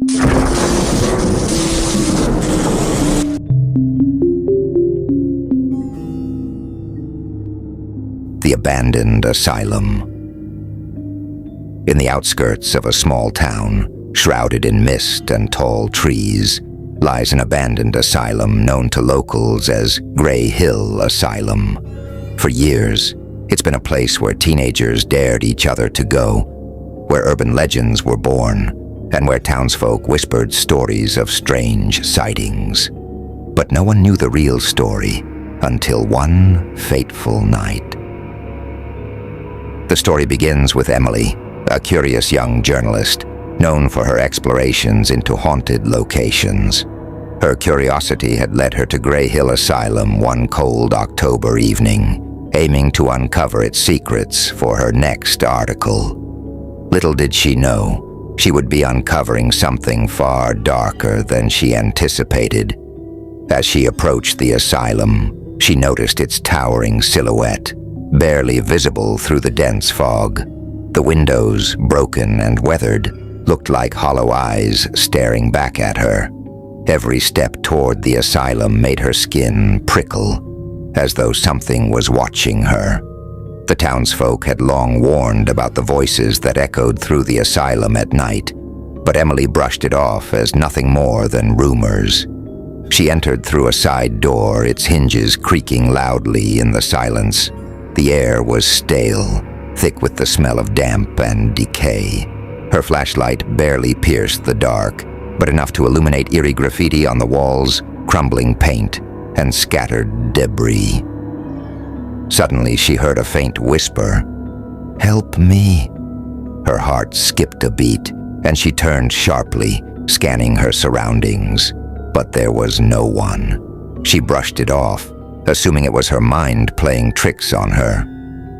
The Abandoned Asylum. In the outskirts of a small town, shrouded in mist and tall trees, lies an abandoned asylum known to locals as Grey Hill Asylum. For years, it's been a place where teenagers dared each other to go, where urban legends were born, and where townsfolk whispered stories of strange sightings. But no one knew the real story until one fateful night. The story begins with Emily, a curious young journalist, known for her explorations into haunted locations. Her curiosity had led her to Grey Hill Asylum one cold October evening, aiming to uncover its secrets for her next article. Little did she know, she would be uncovering something far darker than she anticipated. As she approached the asylum, she noticed its towering silhouette, barely visible through the dense fog. The windows, broken and weathered, looked like hollow eyes staring back at her. Every step toward the asylum made her skin prickle, as though something was watching her. The townsfolk had long warned about the voices that echoed through the asylum at night, but Emily brushed it off as nothing more than rumors. She entered through a side door, its hinges creaking loudly in the silence. The air was stale, thick with the smell of damp and decay. Her flashlight barely pierced the dark, but enough to illuminate eerie graffiti on the walls, crumbling paint, and scattered debris. Suddenly, she heard a faint whisper, "Help me." Her heart skipped a beat, and she turned sharply, scanning her surroundings. But there was no one. She brushed it off, assuming it was her mind playing tricks on her.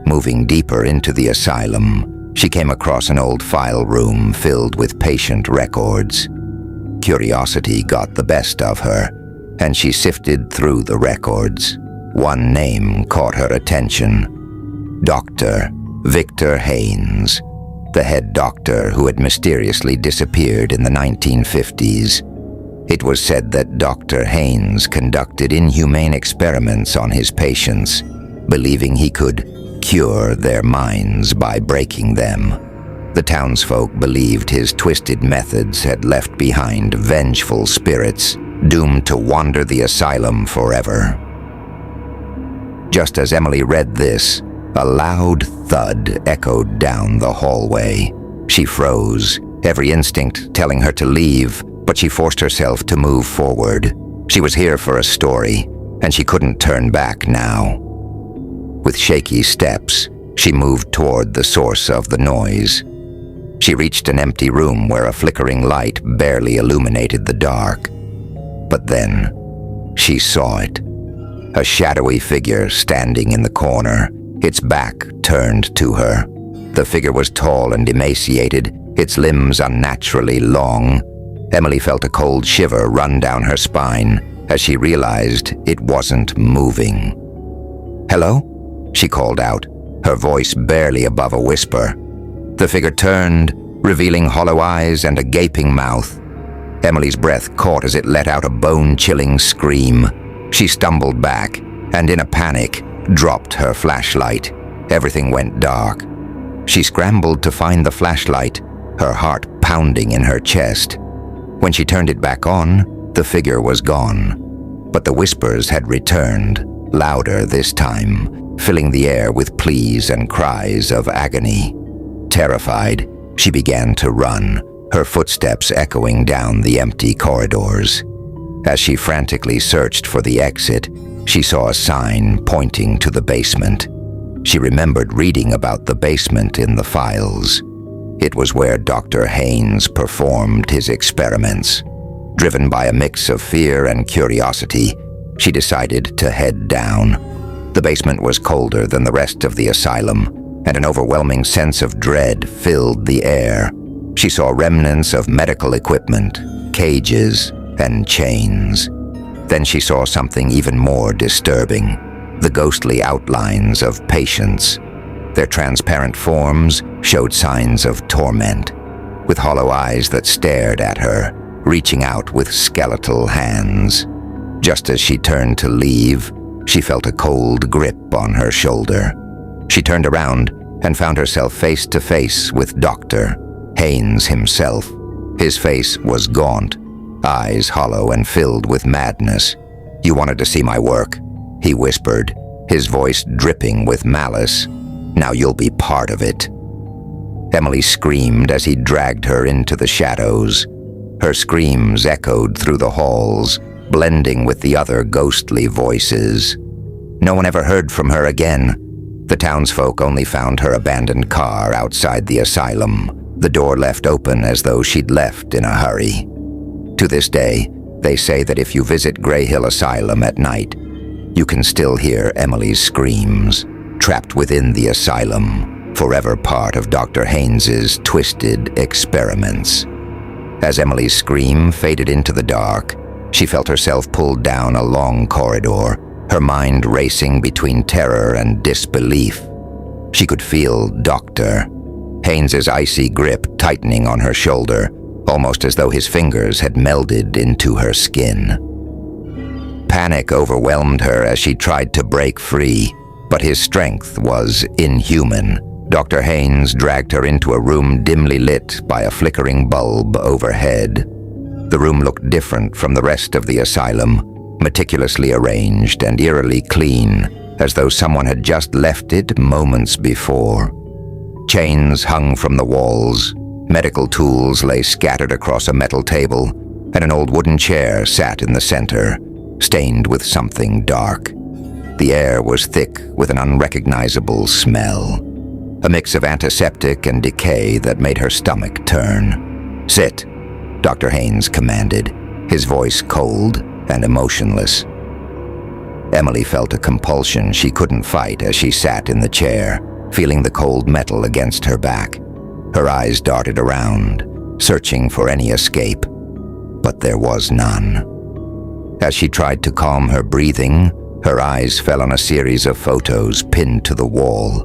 Moving deeper into the asylum, she came across an old file room filled with patient records. Curiosity got the best of her, and she sifted through the records. One name caught her attention: Dr. Victor Haynes, the head doctor who had mysteriously disappeared in the 1950s. It was said that Dr. Haynes conducted inhumane experiments on his patients, believing he could cure their minds by breaking them. The townsfolk believed his twisted methods had left behind vengeful spirits, doomed to wander the asylum forever. Just as Emily read this, a loud thud echoed down the hallway. She froze, every instinct telling her to leave, but she forced herself to move forward. She was here for a story, and she couldn't turn back now. With shaky steps, she moved toward the source of the noise. She reached an empty room where a flickering light barely illuminated the dark. But then, she saw it. A shadowy figure standing in the corner, its back turned to her. The figure was tall and emaciated, its limbs unnaturally long. Emily felt a cold shiver run down her spine as she realized it wasn't moving. "Hello?" she called out, her voice barely above a whisper. The figure turned, revealing hollow eyes and a gaping mouth. Emily's breath caught as it let out a bone-chilling scream. She stumbled back, and in a panic, dropped her flashlight. Everything went dark. She scrambled to find the flashlight, her heart pounding in her chest. When she turned it back on, the figure was gone. But the whispers had returned, louder this time, filling the air with pleas and cries of agony. Terrified, she began to run, her footsteps echoing down the empty corridors. As she frantically searched for the exit, she saw a sign pointing to the basement. She remembered reading about the basement in the files. It was where Dr. Haynes performed his experiments. Driven by a mix of fear and curiosity, she decided to head down. The basement was colder than the rest of the asylum, and an overwhelming sense of dread filled the air. She saw remnants of medical equipment, cages, and chains. Then she saw something even more disturbing: the ghostly outlines of patients. Their transparent forms showed signs of torment. with hollow eyes that stared at her, reaching out with skeletal hands. Just as she turned to leave, she felt a cold grip on her shoulder. She turned around and found herself face to face with Dr. Haynes himself. His face was gaunt, eyes hollow and filled with madness. "You wanted to see my work," he whispered, his voice dripping with malice. "Now you'll be part of it." Emily screamed as he dragged her into the shadows. Her screams echoed through the halls, blending with the other ghostly voices. No one ever heard from her again. The townsfolk only found her abandoned car outside the asylum, the door left open as though she'd left in a hurry. To this day, they say that if you visit Grey Hill Asylum at night, you can still hear Emily's screams, trapped within the asylum, forever part of Dr. Haynes's twisted experiments. As Emily's scream faded into the dark, she felt herself pulled down a long corridor, her mind racing between terror and disbelief. She could feel Dr. Haynes's icy grip tightening on her shoulder, almost as though his fingers had melded into her skin. Panic overwhelmed her as she tried to break free, but his strength was inhuman. Dr. Haynes dragged her into a room dimly lit by a flickering bulb overhead. The room looked different from the rest of the asylum, meticulously arranged and eerily clean, as though someone had just left it moments before. Chains hung from the walls, medical tools lay scattered across a metal table, and an old wooden chair sat in the center, stained with something dark. The air was thick with an unrecognizable smell, a mix of antiseptic and decay that made her stomach turn. "Sit," Dr. Haynes commanded, his voice cold and emotionless. Emily felt a compulsion she couldn't fight as she sat in the chair, feeling the cold metal against her back. Her eyes darted around, searching for any escape, but there was none. As she tried to calm her breathing, her eyes fell on a series of photos pinned to the wall.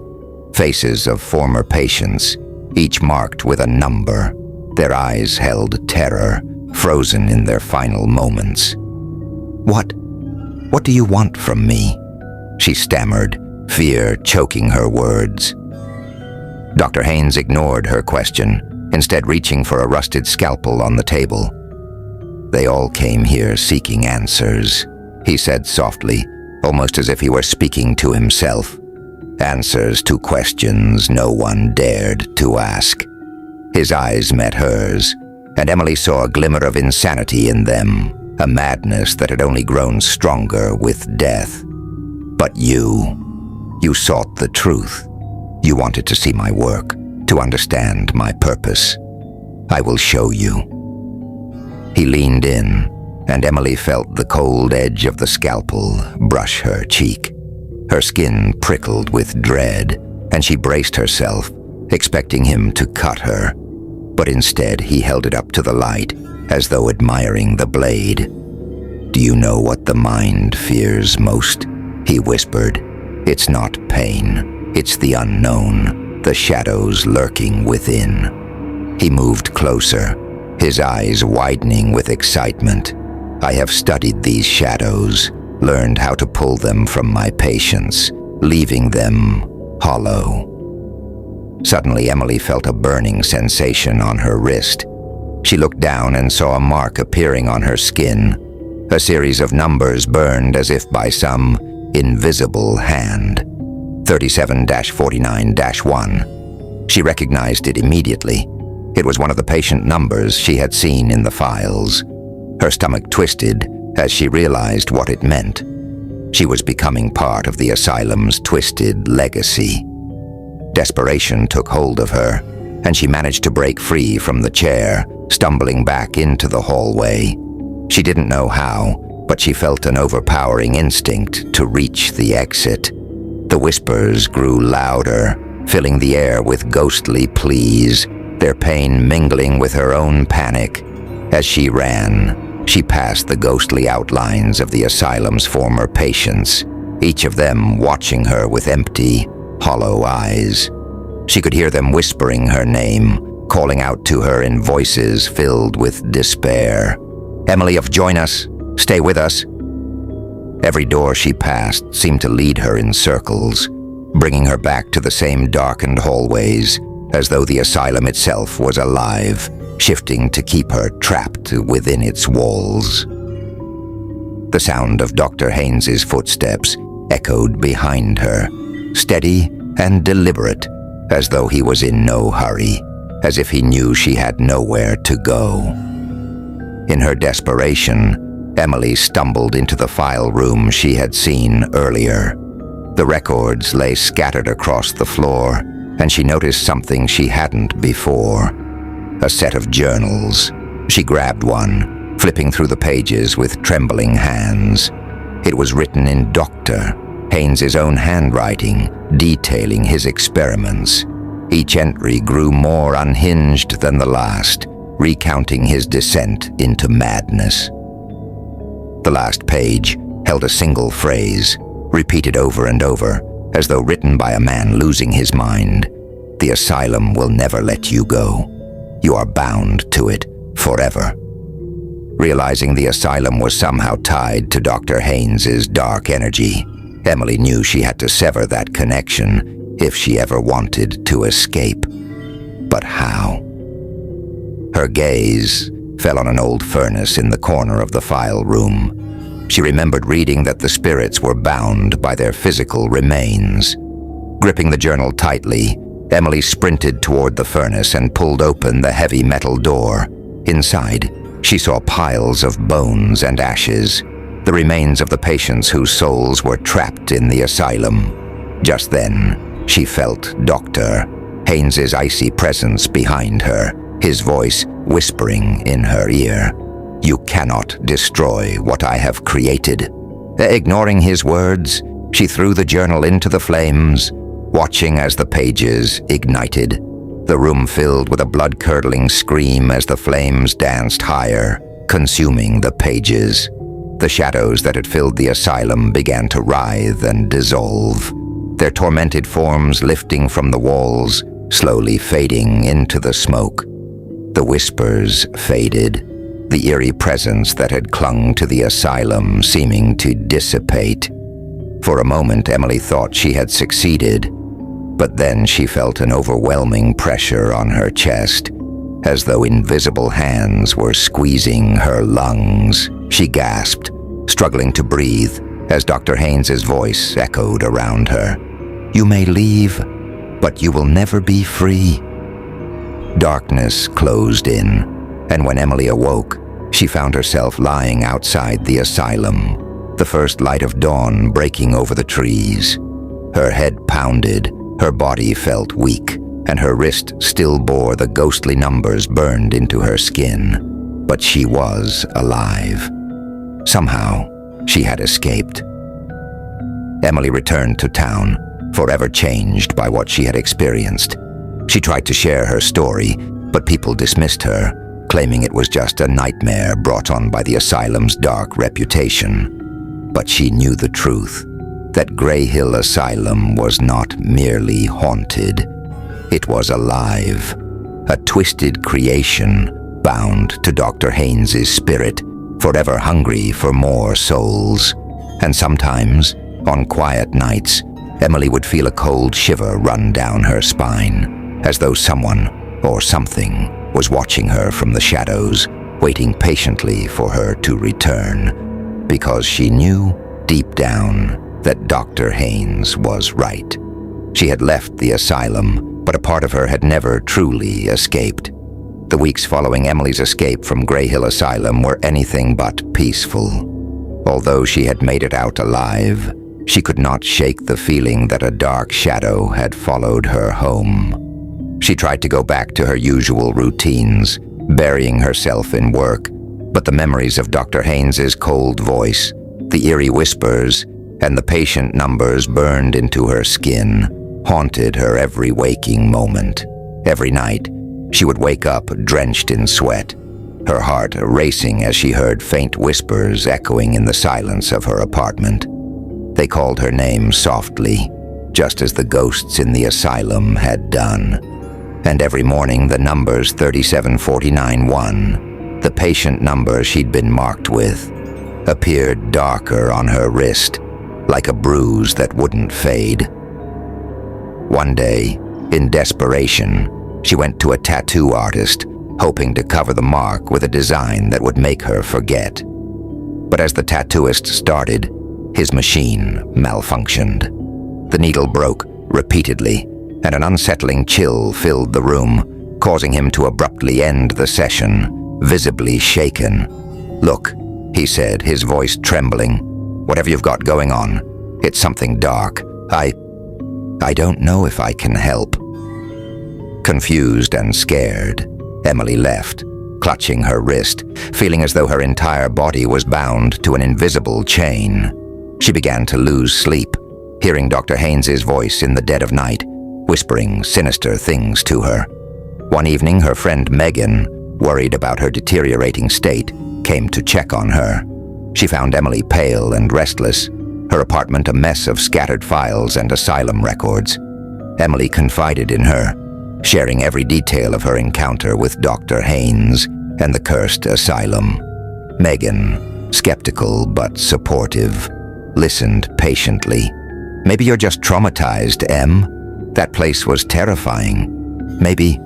Faces of former patients, each marked with a number. Their eyes held terror, frozen in their final moments. What do you want from me?" she stammered, fear choking her words. Dr. Haynes ignored her question, instead reaching for a rusted scalpel on the table. "They all came here seeking answers," he said softly, almost as if he were speaking to himself. "Answers to questions no one dared to ask." His eyes met hers, and Emily saw a glimmer of insanity in them, a madness that had only grown stronger with death. "But you sought the truth. You wanted to see my work, to understand my purpose. I will show you." He leaned in, and Emily felt the cold edge of the scalpel brush her cheek. Her skin prickled with dread, and she braced herself, expecting him to cut her. But instead he held it up to the light, as though admiring the blade. "Do you know what the mind fears most?" he whispered. "It's not pain. It's the unknown, the shadows lurking within." He moved closer, his eyes widening with excitement. "I have studied these shadows, learned how to pull them from my patients, leaving them hollow." Suddenly, Emily felt a burning sensation on her wrist. She looked down and saw a mark appearing on her skin. A series of numbers burned as if by some invisible hand. 37-49-1. She recognized it immediately. It was one of the patient numbers she had seen in the files. Her stomach twisted as she realized what it meant. She was becoming part of the asylum's twisted legacy. Desperation took hold of her, and she managed to break free from the chair, stumbling back into the hallway. She didn't know how, but she felt an overpowering instinct to reach the exit. The whispers grew louder, filling the air with ghostly pleas, their pain mingling with her own panic. As she ran, she passed the ghostly outlines of the asylum's former patients, each of them watching her with empty, hollow eyes. She could hear them whispering her name, calling out to her in voices filled with despair. "Emily, join us. Stay with us." Every door she passed seemed to lead her in circles, bringing her back to the same darkened hallways, as though the asylum itself was alive, shifting to keep her trapped within its walls. The sound of Dr. Haynes's footsteps echoed behind her, steady and deliberate, as though he was in no hurry, as if he knew she had nowhere to go. In her desperation, Emily stumbled into the file room she had seen earlier. The records lay scattered across the floor, and she noticed something she hadn't before. A set of journals. She grabbed one, flipping through the pages with trembling hands. It was written in Dr. Haynes's own handwriting, detailing his experiments. Each entry grew more unhinged than the last, recounting his descent into madness. The last page held a single phrase, repeated over and over, as though written by a man losing his mind. "The asylum will never let you go. You are bound to it forever." Realizing the asylum was somehow tied to Dr. Haynes's dark energy, Emily knew she had to sever that connection if she ever wanted to escape. But how? Her gaze fell on an old furnace in the corner of the file room. She remembered reading that the spirits were bound by their physical remains. Gripping the journal tightly, Emily sprinted toward the furnace and pulled open the heavy metal door. Inside, she saw piles of bones and ashes, the remains of the patients whose souls were trapped in the asylum. Just then, she felt Dr. Haynes's icy presence behind her, his voice whispering in her ear. "You cannot destroy what I have created." Ignoring his words, she threw the journal into the flames, watching as the pages ignited. The room filled with a blood-curdling scream as the flames danced higher, consuming the pages. The shadows that had filled the asylum began to writhe and dissolve, their tormented forms lifting from the walls, slowly fading into the smoke. The whispers faded, the eerie presence that had clung to the asylum seeming to dissipate. For a moment, Emily thought she had succeeded, but then she felt an overwhelming pressure on her chest, as though invisible hands were squeezing her lungs. She gasped, struggling to breathe, as Dr. Haynes's voice echoed around her. "You may leave, but you will never be free." Darkness closed in, and when Emily awoke, she found herself lying outside the asylum, the first light of dawn breaking over the trees. Her head pounded, her body felt weak, and her wrist still bore the ghostly numbers burned into her skin. But she was alive. Somehow, she had escaped. Emily returned to town, forever changed by what she had experienced. She tried to share her story, but people dismissed her, claiming it was just a nightmare brought on by the asylum's dark reputation. But she knew the truth, that Grey Hill Asylum was not merely haunted. It was alive, a twisted creation bound to Dr. Haynes's spirit, forever hungry for more souls. And sometimes, on quiet nights, Emily would feel a cold shiver run down her spine, as though someone or something was watching her from the shadows, waiting patiently for her to return, because she knew deep down that Dr. Haynes was right. She had left the asylum, but a part of her had never truly escaped. The weeks following Emily's escape from Grey Hill Asylum were anything but peaceful. Although she had made it out alive, she could not shake the feeling that a dark shadow had followed her home. She tried to go back to her usual routines, burying herself in work, but the memories of Dr. Haynes's cold voice, the eerie whispers, and the patient numbers burned into her skin, haunted her every waking moment. Every night, she would wake up drenched in sweat, her heart racing as she heard faint whispers echoing in the silence of her apartment. They called her name softly, just as the ghosts in the asylum had done. And every morning the numbers 37491, the patient number she'd been marked with, appeared darker on her wrist, like a bruise that wouldn't fade. One day, in desperation, she went to a tattoo artist, hoping to cover the mark with a design that would make her forget. But as the tattooist started, his machine malfunctioned. The needle broke repeatedly, and an unsettling chill filled the room, causing him to abruptly end the session, visibly shaken. "Look," he said, his voice trembling. "Whatever you've got going on, it's something dark. I don't know if I can help." Confused and scared, Emily left, clutching her wrist, feeling as though her entire body was bound to an invisible chain. She began to lose sleep, hearing Dr. Haynes's voice in the dead of night, whispering sinister things to her. One evening, her friend Megan, worried about her deteriorating state, came to check on her. She found Emily pale and restless, her apartment a mess of scattered files and asylum records. Emily confided in her, sharing every detail of her encounter with Dr. Haynes and the cursed asylum. Megan, skeptical but supportive, listened patiently. "Maybe you're just traumatized, Em. That place was terrifying. Maybe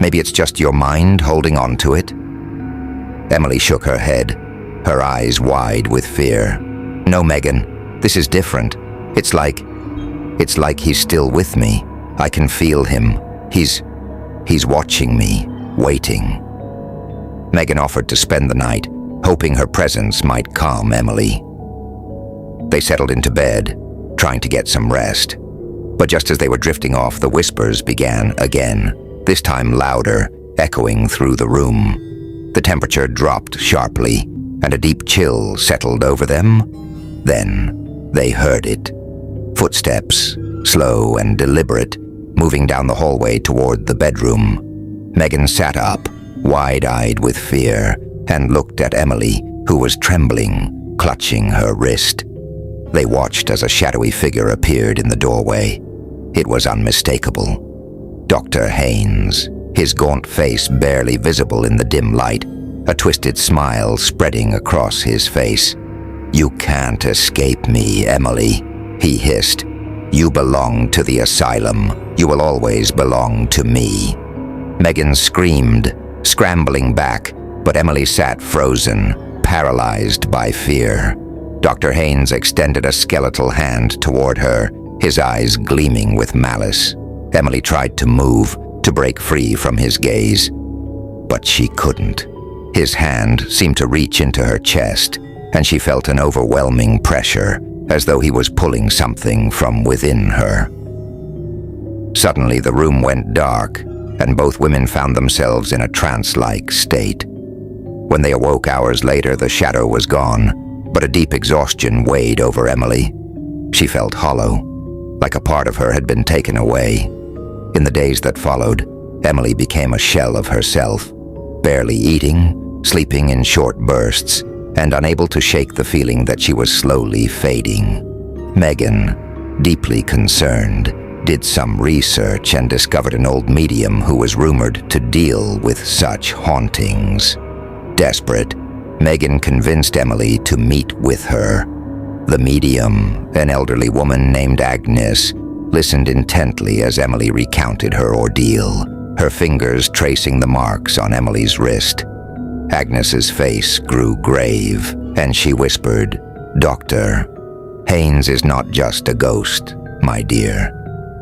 it's just your mind holding on to it." Emily shook her head, her eyes wide with fear. "No, Megan, this is different. It's like he's still with me. I can feel him. He's watching me, waiting." Megan offered to spend the night, hoping her presence might calm Emily. They settled into bed, trying to get some rest. But just as they were drifting off, the whispers began again, this time louder, echoing through the room. The temperature dropped sharply, and a deep chill settled over them. Then they heard it. Footsteps, slow and deliberate, moving down the hallway toward the bedroom. Megan sat up, wide-eyed with fear, and looked at Emily, who was trembling, clutching her wrist. They watched as a shadowy figure appeared in the doorway. It was unmistakable. Dr. Haynes, his gaunt face barely visible in the dim light, a twisted smile spreading across his face. "You can't escape me, Emily," he hissed. "You belong to the asylum. You will always belong to me." Megan screamed, scrambling back, but Emily sat frozen, paralyzed by fear. Dr. Haynes extended a skeletal hand toward her, his eyes gleaming with malice. Emily tried to move, to break free from his gaze, but she couldn't. His hand seemed to reach into her chest, and she felt an overwhelming pressure, as though he was pulling something from within her. Suddenly, the room went dark, and both women found themselves in a trance-like state. When they awoke hours later, the shadow was gone, but a deep exhaustion weighed over Emily. She felt hollow, like a part of her had been taken away. In the days that followed, Emily became a shell of herself, barely eating, sleeping in short bursts, and unable to shake the feeling that she was slowly fading. Megan, deeply concerned, did some research and discovered an old medium who was rumored to deal with such hauntings. Desperate, Megan convinced Emily to meet with her. The medium, an elderly woman named Agnes, listened intently as Emily recounted her ordeal, her fingers tracing the marks on Emily's wrist. Agnes's face grew grave, and she whispered, "Doctor, Haynes is not just a ghost, my dear.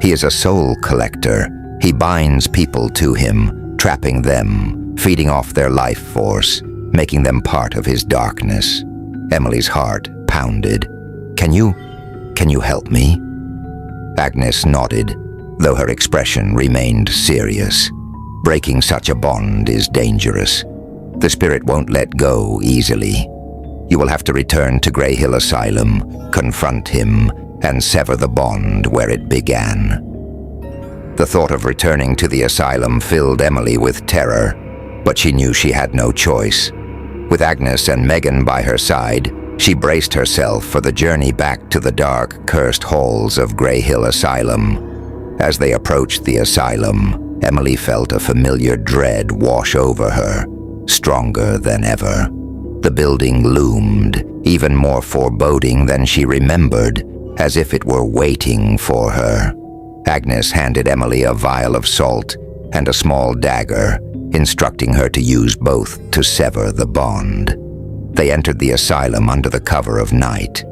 He is a soul collector. He binds people to him, trapping them, feeding off their life force, making them part of his darkness." Emily's heart pounded. Can you help me?" Agnes nodded, though her expression remained serious. "Breaking such a bond is dangerous. The spirit won't let go easily. You will have to return to Grey Hill Asylum, confront him, and sever the bond where it began." The thought of returning to the asylum filled Emily with terror, but she knew she had no choice. With Agnes and Megan by her side, she braced herself for the journey back to the dark, cursed halls of Grey Hill Asylum. As they approached the asylum, Emily felt a familiar dread wash over her, stronger than ever. The building loomed, even more foreboding than she remembered, as if it were waiting for her. Agnes handed Emily a vial of salt and a small dagger, instructing her to use both to sever the bond. They entered the asylum under the cover of night,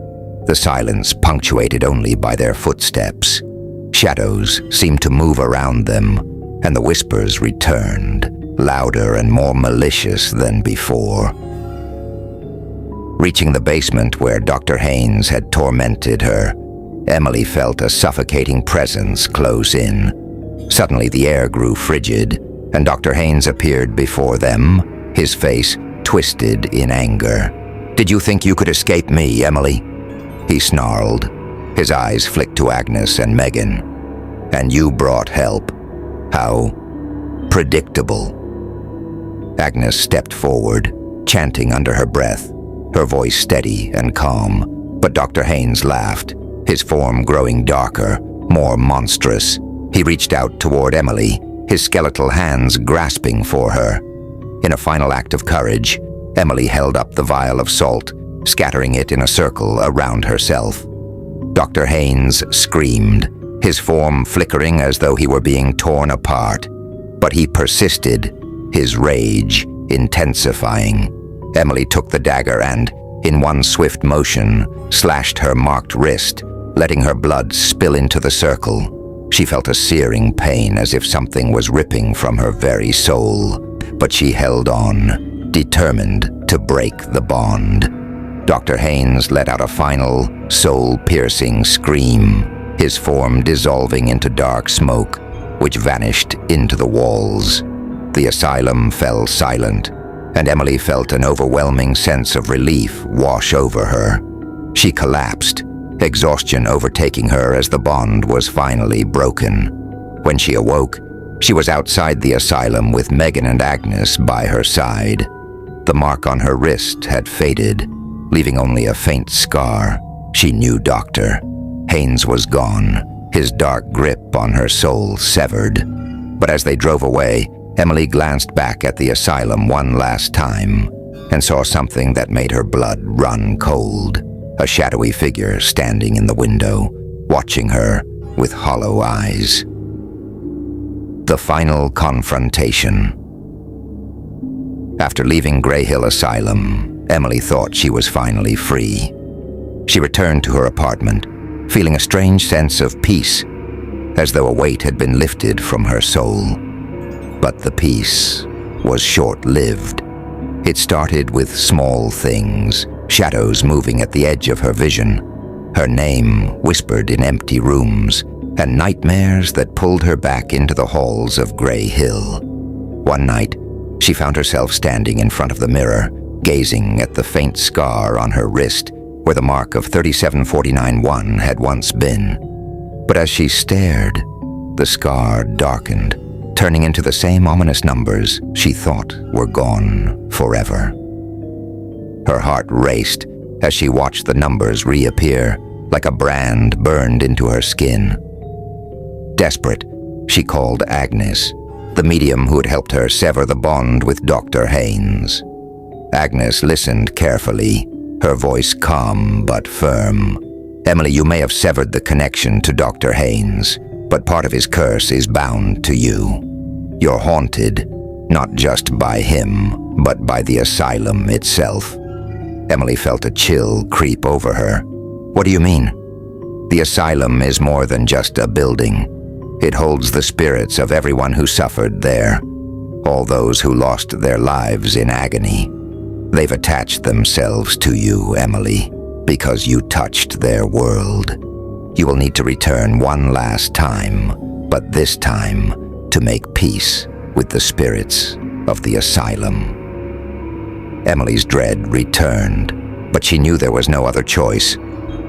the silence punctuated only by their footsteps. Shadows seemed to move around them, and the whispers returned, louder and more malicious than before. Reaching the basement where Dr. Haynes had tormented her, Emily felt a suffocating presence close in. Suddenly the air grew frigid, and Dr. Haynes appeared before them, his face twisted in anger. "Did you think you could escape me, Emily?" he snarled. His eyes flicked to Agnes and Megan. "And you brought help. How predictable." Agnes stepped forward, chanting under her breath, her voice steady and calm, but Dr. Haynes laughed, his form growing darker, more monstrous. He reached out toward Emily, his skeletal hands grasping for her. In a final act of courage, Emily held up the vial of salt, scattering it in a circle around herself. Dr. Haynes screamed, his form flickering as though he were being torn apart. But he persisted, his rage intensifying. Emily took the dagger and, in one swift motion, slashed her marked wrist, letting her blood spill into the circle. She felt a searing pain as if something was ripping from her very soul, but she held on, determined to break the bond. Dr. Haynes let out a final, soul-piercing scream, his form dissolving into dark smoke, which vanished into the walls. The asylum fell silent, and Emily felt an overwhelming sense of relief wash over her. She collapsed, exhaustion overtaking her as the bond was finally broken. When she awoke, she was outside the asylum with Megan and Agnes by her side. The mark on her wrist had faded, leaving only a faint scar. She knew Dr. Haynes was gone, his dark grip on her soul severed. But as they drove away, Emily glanced back at the asylum one last time and saw something that made her blood run cold. A shadowy figure standing in the window, watching her with hollow eyes. The final confrontation. After leaving Grey Hill Asylum, Emily thought she was finally free. She returned to her apartment, feeling a strange sense of peace, as though a weight had been lifted from her soul. But the peace was short-lived. It started with small things, shadows moving at the edge of her vision, her name whispered in empty rooms, and nightmares that pulled her back into the halls of Grey Hill. One night, she found herself standing in front of the mirror, gazing at the faint scar on her wrist where the mark of 37491 had once been. But as she stared, the scar darkened, turning into the same ominous numbers she thought were gone forever. Her heart raced as she watched the numbers reappear, like a brand burned into her skin. Desperate, she called Agnes, the medium who had helped her sever the bond with Dr. Haynes. Agnes listened carefully, her voice calm but firm. "Emily, you may have severed the connection to Dr. Haynes, but part of his curse is bound to you. You're haunted, not just by him, but by the asylum itself." Emily felt a chill creep over her. "What do you mean?" "The asylum is more than just a building. It holds the spirits of everyone who suffered there, all those who lost their lives in agony. They've attached themselves to you, Emily, because you touched their world. You will need to return one last time, but this time to make peace with the spirits of the asylum." Emily's dread returned, but she knew there was no other choice.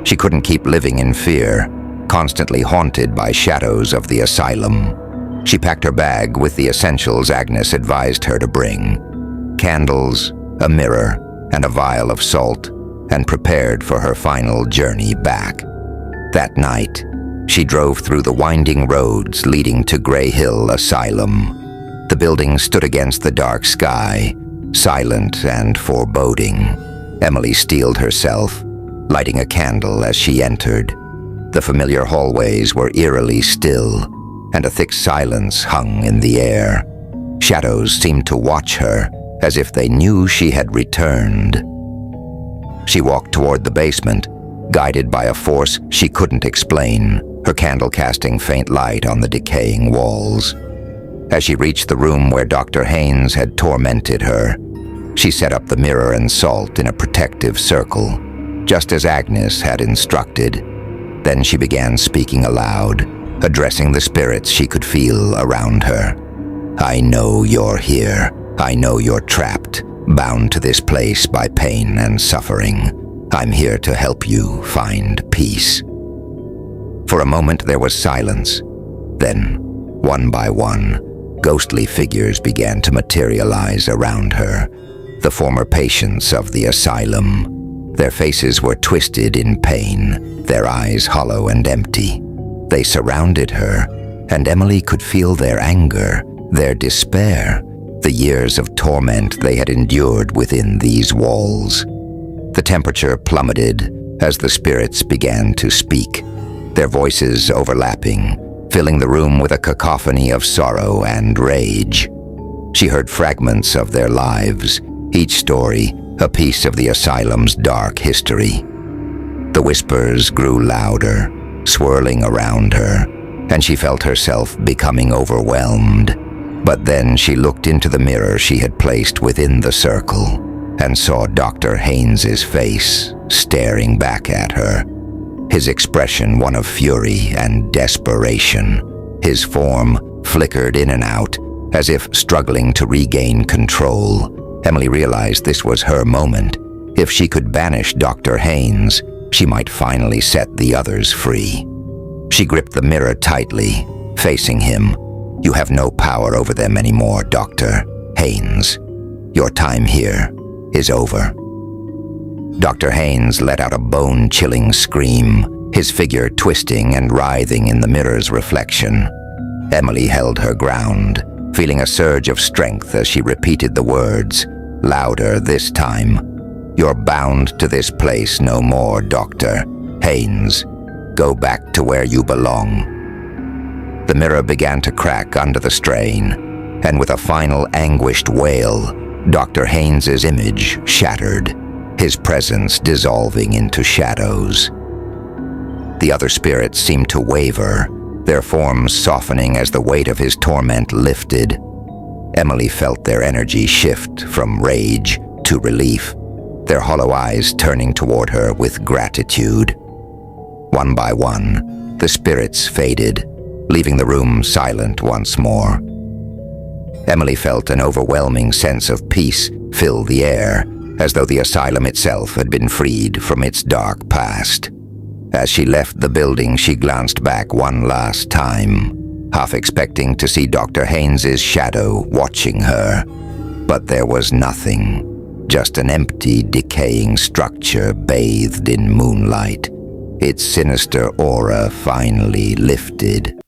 She couldn't keep living in fear, constantly haunted by shadows of the asylum. She packed her bag with the essentials Agnes advised her to bring: candles, a mirror, and a vial of salt, and prepared for her final journey back. That night, She drove through the winding roads leading to Gray Hill Asylum. The building stood against the dark sky, silent and foreboding. Emily steeled herself, lighting a candle as she entered. The familiar hallways were eerily still, and a thick silence hung in the air. Shadows seemed to watch her, as if they knew she had returned. She walked toward the basement, guided by a force she couldn't explain, her candle casting faint light on the decaying walls. As she reached the room where Dr. Haynes had tormented her, she set up the mirror and salt in a protective circle, just as Agnes had instructed. Then she began speaking aloud, addressing the spirits she could feel around her. "I know you're here. I know you're trapped, bound to this place by pain and suffering. I'm here to help you find peace." For a moment there was silence. Then, one by one, ghostly figures began to materialize around her, the former patients of the asylum. Their faces were twisted in pain, their eyes hollow and empty. They surrounded her, and Emily could feel their anger, their despair, the years of torment they had endured within these walls. The temperature plummeted as the spirits began to speak, their voices overlapping, filling the room with a cacophony of sorrow and rage. She heard fragments of their lives, each story a piece of the asylum's dark history. The whispers grew louder, swirling around her, and she felt herself becoming overwhelmed. But then she looked into the mirror she had placed within the circle and saw Dr. Haynes's face staring back at her, his expression one of fury and desperation. His form flickered in and out, as if struggling to regain control. Emily realized this was her moment. If she could banish Dr. Haynes, she might finally set the others free. She gripped the mirror tightly, facing him. "You have no power over them anymore, Dr. Haynes. Your time here is over." Dr. Haynes let out a bone-chilling scream, his figure twisting and writhing in the mirror's reflection. Emily held her ground, feeling a surge of strength as she repeated the words, louder this time. "You're bound to this place no more, Dr. Haynes. Go back to where you belong." The mirror began to crack under the strain, and with a final anguished wail, Dr. Haynes's image shattered, his presence dissolving into shadows. The other spirits seemed to waver, their forms softening as the weight of his torment lifted. Emily felt their energy shift from rage to relief, their hollow eyes turning toward her with gratitude. One by one, the spirits faded, leaving the room silent once more. Emily felt an overwhelming sense of peace fill the air, as though the asylum itself had been freed from its dark past. As she left the building, she glanced back one last time, half expecting to see Dr. Haynes's shadow watching her. But there was nothing, just an empty, decaying structure bathed in moonlight, its sinister aura finally lifted.